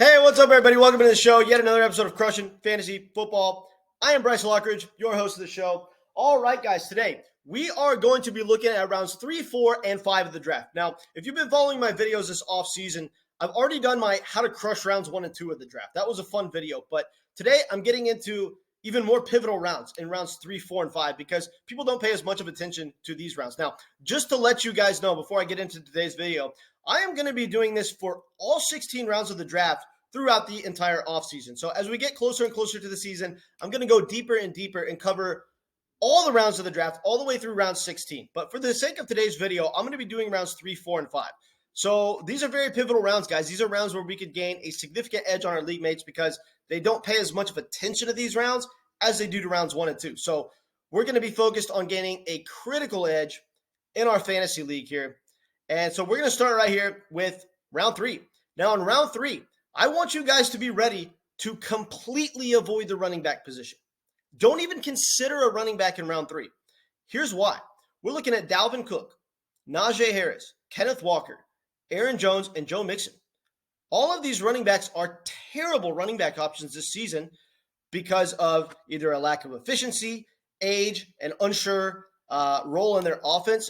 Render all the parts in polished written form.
Hey, what's up, everybody? Welcome to the show. Yet another episode of Crushing Fantasy Football. I am Bryce Lockridge, your host of the show. All right, guys, today we are going to be looking at rounds 3, 4, and 5 of the draft. Now, if you've been following my videos this offseason, I've already done my how to crush rounds 1 and 2 of the draft. That was a fun video, but today I'm getting into even more pivotal rounds in rounds 3, 4, and 5 because people don't pay as much of attention to these rounds. Now, just to let you guys know before I get into today's video, I am going to be doing this for all 16 rounds of the draft throughout the entire offseason. So as we get closer and closer to the season, I'm going to go deeper and deeper and cover all the rounds of the draft all the way through round 16. But for the sake of today's video, I'm going to be doing rounds 3, 4, and 5. So these are very pivotal rounds, guys. These are rounds where we could gain a significant edge on our league mates because they don't pay as much of attention to these rounds as they do to rounds 1 and 2. So we're going to be focused on gaining a critical edge in our fantasy league here. And so we're going to start right here with round 3. Now in round 3, I want you guys to be ready to completely avoid the running back position. Don't even consider a running back in round 3. Here's why. We're looking at Dalvin Cook, Najee Harris, Kenneth Walker, Aaron Jones, and Joe Mixon. All of these running backs are terrible running back options this season because of either a lack of efficiency, age, an unsure role in their offense.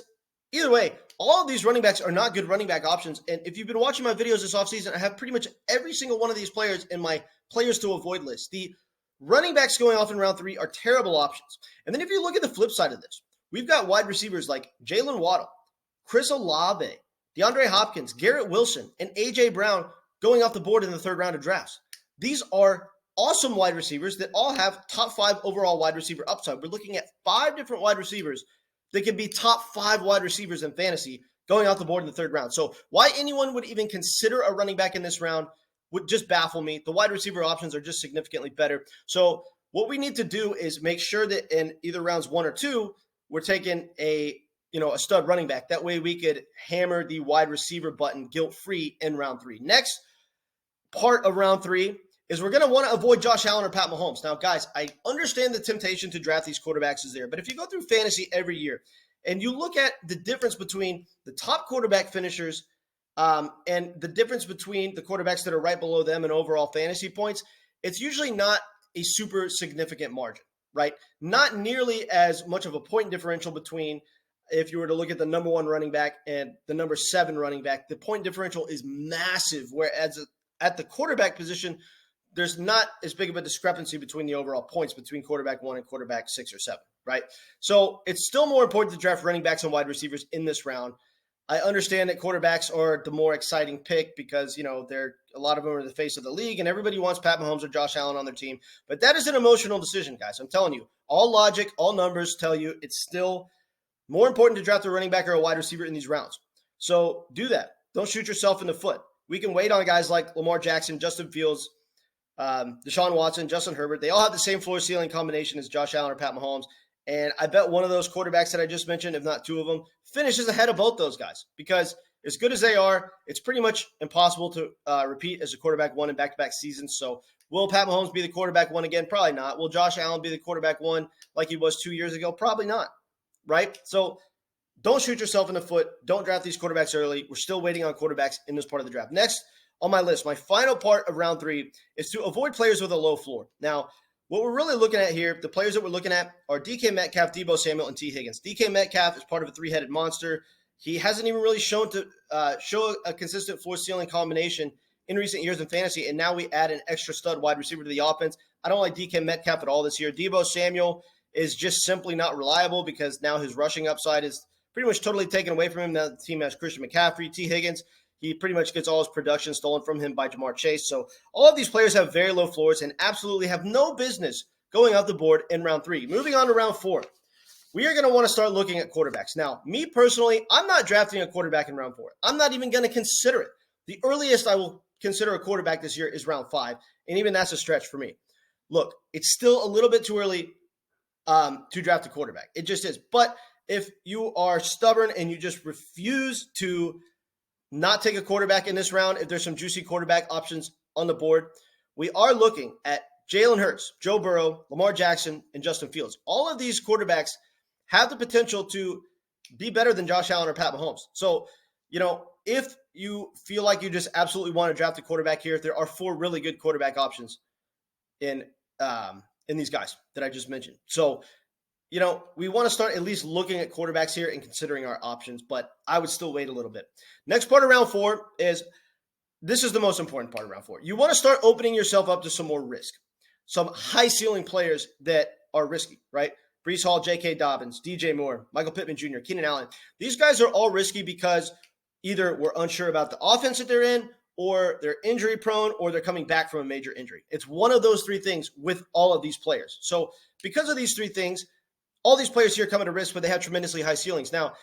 Either way, all of these running backs are not good running back options. And if you've been watching my videos this offseason, I have pretty much every single one of these players in my players to avoid list. The running backs going off in round 3 are terrible options. And then if you look at the flip side of this, we've got wide receivers like Jalen Waddle, Chris Olave, DeAndre Hopkins, Garrett Wilson, and A.J. Brown going off the board in the third round of drafts. These are awesome wide receivers that all have top 5 overall wide receiver upside. We're looking at 5 different wide receivers that can be top 5 wide receivers in fantasy going out the board in the third round. So why anyone would even consider a running back in this round would just baffle me. The wide receiver options are just significantly better. So what we need to do is make sure that in either rounds 1 or 2, we're taking a stud running back. That way we could hammer the wide receiver button guilt-free in round 3. Next part of round 3 is we're going to want to avoid Josh Allen or Pat Mahomes. Now, guys, I understand the temptation to draft these quarterbacks is there, but if you go through fantasy every year and you look at the difference between the top quarterback finishers and the difference between the quarterbacks that are right below them in overall fantasy points, it's usually not a super significant margin, right? Not nearly as much of a point differential between if you were to look at the number 1 running back and the number 7 running back. The point differential is massive, whereas at the quarterback position, there's not as big of a discrepancy between the overall points between quarterback 1 and quarterback 6 or 7, right? So it's still more important to draft running backs and wide receivers in this round. I understand that quarterbacks are the more exciting pick because, they're a lot of them are the face of the league and everybody wants Pat Mahomes or Josh Allen on their team. But that is an emotional decision, guys. I'm telling you, all logic, all numbers tell you it's still more important to draft a running back or a wide receiver in these rounds. So do that. Don't shoot yourself in the foot. We can wait on guys like Lamar Jackson, Justin Fields, Deshaun Watson, Justin Herbert. They all have the same floor ceiling combination as Josh Allen or Pat Mahomes. And I bet one of those quarterbacks that I just mentioned, if not 2 of them, finishes ahead of both those guys because as good as they are, it's pretty much impossible to repeat as a quarterback 1 in back-to-back seasons. So will Pat Mahomes be the quarterback 1 again? Probably not. Will Josh Allen be the quarterback 1 like he was 2 years ago? Probably not, right? So don't shoot yourself in the foot. Don't draft these quarterbacks early. We're still waiting on quarterbacks in this part of the draft. Next on my list, my final part of round 3 is to avoid players with a low floor. Now, what we're really looking at here, the players that we're looking at are DK Metcalf, Deebo Samuel, and T. Higgins. DK Metcalf is part of a 3-headed monster. He hasn't even really shown to show a consistent floor ceiling combination in recent years in fantasy, and now we add an extra stud wide receiver to the offense. I don't like DK Metcalf at all this year. Deebo Samuel is just simply not reliable because now his rushing upside is pretty much totally taken away from him. Now the team has Christian McCaffrey. T. Higgins, he pretty much gets all his production stolen from him by Jamar Chase. So all of these players have very low floors and absolutely have no business going out the board in round 3. Moving on to round 4, we are going to want to start looking at quarterbacks. Now, me personally, I'm not drafting a quarterback in round 4. I'm not even going to consider it. The earliest I will consider a quarterback this year is round 5, and even that's a stretch for me. Look, it's still a little bit too early to draft a quarterback. It just is. But if you are stubborn and you just refuse to not take a quarterback in this round, if there's some juicy quarterback options on the board, we are looking at Jalen Hurts, Joe Burrow, Lamar Jackson, and Justin Fields. All of these quarterbacks have the potential to be better than Josh Allen or Pat Mahomes. So, if you feel like you just absolutely want to draft a quarterback here, there are 4 really good quarterback options in these guys that I just mentioned. So, we want to start at least looking at quarterbacks here and considering our options, but I would still wait a little bit. Next part of round 4 is this is the most important part of round 4. You want to start opening yourself up to some more risk, some high ceiling players that are risky, right? Breece Hall, J.K. Dobbins, DJ Moore, Michael Pittman Jr., Keenan Allen. These guys are all risky because either we're unsure about the offense that they're in, or they're injury prone, or they're coming back from a major injury. It's one of those 3 things with all of these players. So because of these 3 things, all these players here come at a risk, but they have tremendously high ceilings. Now,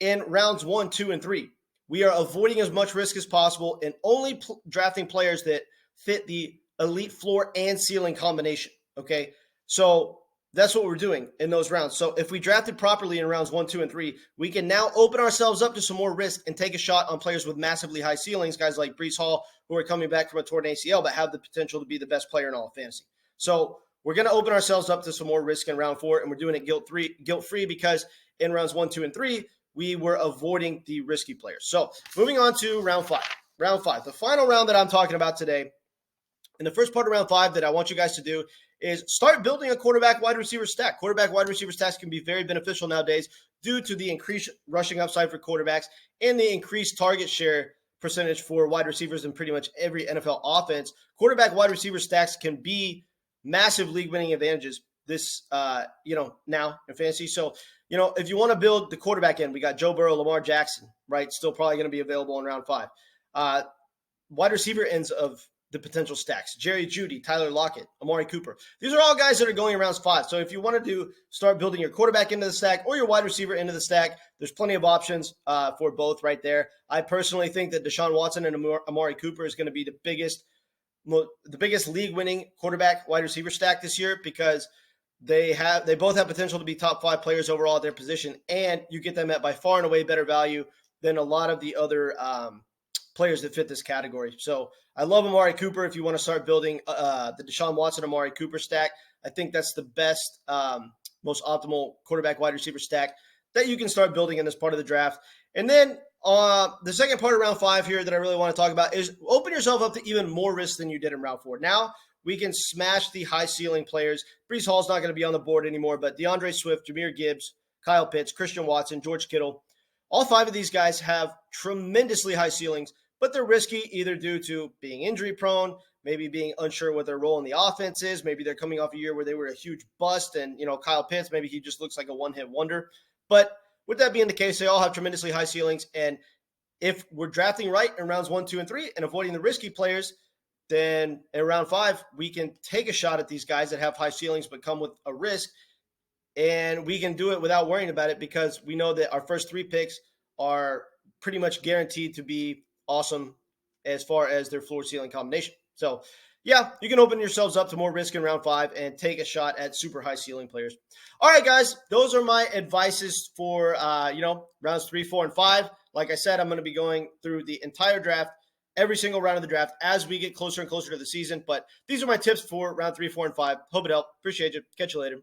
in rounds 1, 2, and 3, we are avoiding as much risk as possible and only drafting players that fit the elite floor and ceiling combination, okay? So that's what we're doing in those rounds. So if we drafted properly in rounds 1, 2, and 3, we can now open ourselves up to some more risk and take a shot on players with massively high ceilings, guys like Breece Hall, who are coming back from a torn ACL, but have the potential to be the best player in all of fantasy. So we're going to open ourselves up to some more risk in round 4, and we're doing it guilt-free because in rounds 1, 2, and 3, we were avoiding the risky players. So moving on to round 5. Round 5, the final round that I'm talking about today. And the first part of round 5 that I want you guys to do is start building a quarterback wide receiver stack. Quarterback wide receiver stacks can be very beneficial nowadays due to the increased rushing upside for quarterbacks and the increased target share percentage for wide receivers in pretty much every NFL offense. Quarterback wide receiver stacks can be massive league winning advantages this, now in fantasy. So, if you want to build the quarterback end, we got Joe Burrow, Lamar Jackson, right? Still probably going to be available in round 5. Wide receiver ends of the potential stacks: Jerry Jeudy, Tyler Lockett, Amari Cooper. These are all guys that are going in rounds 5. So if you want to start building your quarterback into the stack or your wide receiver into the stack, there's plenty of options for both right there. I personally think that Deshaun Watson and Amari Cooper is going to be the biggest league-winning quarterback wide receiver stack this year because they both have potential to be top 5 players overall at their position, and you get them at by far and away better value than a lot of the other players that fit this category. So I love Amari Cooper. If you want to start building the Deshaun Watson Amari Cooper stack, I think that's the best, most optimal quarterback wide receiver stack that you can start building in this part of the draft. And then the second part of round 5 here that I really want to talk about is open yourself up to even more risk than you did in round 4. Now we can smash the high ceiling players. Breece Hall's not going to be on the board anymore, but DeAndre Swift, Jahmyr Gibbs, Kyle Pitts, Christian Watson, George Kittle, all 5 of these guys have tremendously high ceilings, but they're risky either due to being injury prone, maybe being unsure what their role in the offense is. Maybe they're coming off a year where they were a huge bust, and Kyle Pitts, maybe he just looks like a one-hit wonder. But with that being the case, they all have tremendously high ceilings. And if we're drafting right in rounds 1, 2, and 3 and avoiding the risky players, then in round 5, we can take a shot at these guys that have high ceilings but come with a risk. And we can do it without worrying about it because we know that our first 3 picks are pretty much guaranteed to be awesome as far as their floor ceiling combination. So, yeah, you can open yourselves up to more risk in round 5 and take a shot at super high ceiling players. All right, guys, those are my advices for, rounds 3, 4, and 5. Like I said, I'm going to be going through the entire draft, every single round of the draft as we get closer and closer to the season. But these are my tips for round 3, 4, and 5. Hope it helped. Appreciate you. Catch you later.